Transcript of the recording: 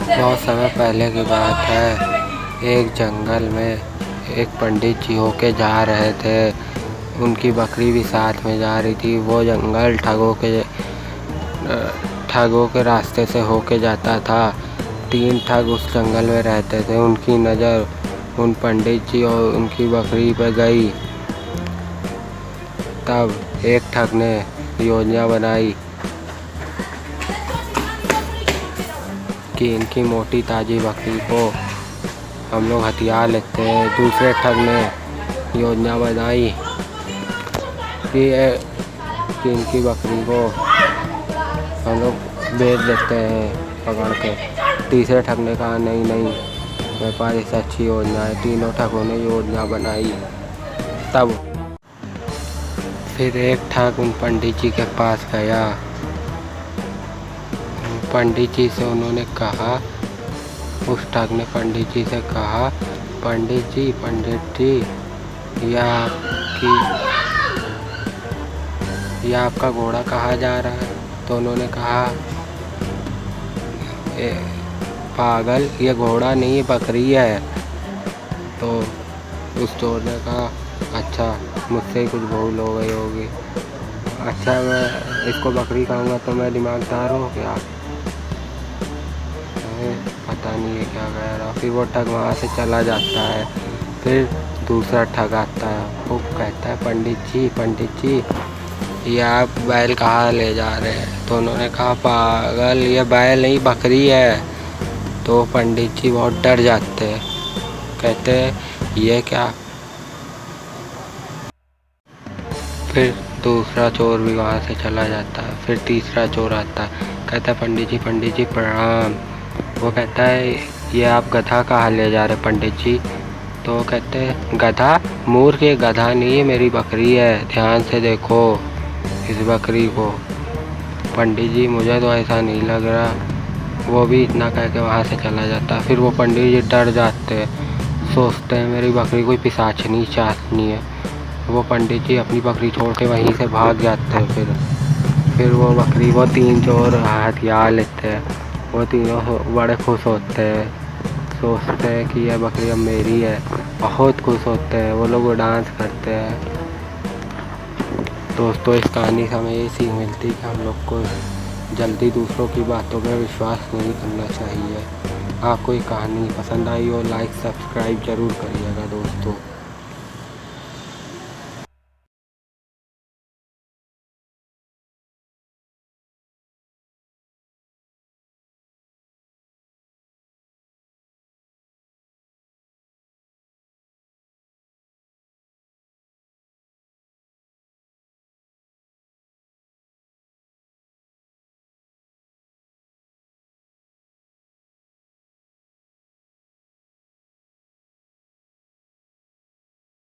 बहुत समय पहले की बात है। एक जंगल में एक पंडित जी होके जा रहे थे। उनकी बकरी भी साथ में जा रही थी। वो जंगल ठगों के रास्ते से होके जाता था। 3 ठग उस जंगल में रहते थे। उनकी नज़र उन पंडित जी और उनकी बकरी पर गई। तब एक ठग ने योजना बनाई कि इनकी मोटी ताज़ी बकरी को हम लोग हथिया लेते हैं। दूसरे ठग ने योजना बनाई कि इनकी बकरी को हम लोग बेच देते हैं पकड़ के। तीसरे ठग ने कहा नहीं मेरे पास इससे अच्छी योजना है। तीनों ठगों ने योजना बनाई। तब फिर एक ठग उन पंडित जी के पास गया। पंडित जी से उन्होंने कहा, उस ठग ने पंडित जी से कहा, पंडित जी यह आपका घोड़ा कहाँ जा रहा है? तो उन्होंने कहा, पागल, ये घोड़ा नहीं ये बकरी है। तो उस चोर ने कहा, अच्छा मुझसे ही कुछ भूल हो गई होगी। अच्छा मैं इसको बकरी कहूँगा तो मैं दिमागदार हूँ क्या? पता नहीं है क्या कह रहा। फिर वो ठग वहाँ से चला जाता है। फिर दूसरा ठग आता है। वो कहता है, पंडित जी ये आप बैल कहाँ ले जा रहे हैं? तो उन्होंने कहा, पागल, ये बैल नहीं बकरी है। तो पंडित जी बहुत डर जाते हैं। कहते हैं, ये क्या? फिर दूसरा चोर भी वहाँ से चला जाता है। फिर तीसरा चोर आता है। कहता है, पंडित जी प्रणाम। वो कहता है, ये आप गधा कहाँ ले जा रहे पंडित जी? तो वो कहते हैं, गधा? मूर्ख, ये गधा नहीं है, मेरी बकरी है, ध्यान से देखो इस बकरी को। पंडित जी मुझे तो ऐसा नहीं लग रहा। वो भी इतना कह के वहाँ से चला जाता है। फिर वो पंडित जी डर जाते हैं, सोचते हैं मेरी बकरी कोई पिशाचनी चाटनी है। वो पंडित जी अपनी बकरी छोड़ के वहीं से भाग जाते हैं। फिर वो बकरी वो 3 चोर हथिया लेते हैं। वो तीनों बड़े खुश होते हैं, सोचते हैं कि यह बकरी अब मेरी है। बहुत खुश होते हैं। वो लोग डांस करते हैं। दोस्तों, इस कहानी से हमें ये सीख मिलती है कि हम लोग को जल्दी दूसरों की बातों पर विश्वास नहीं करना चाहिए। आपको ये कहानी पसंद आई हो, लाइक सब्सक्राइब ज़रूर करिएगा दोस्तों।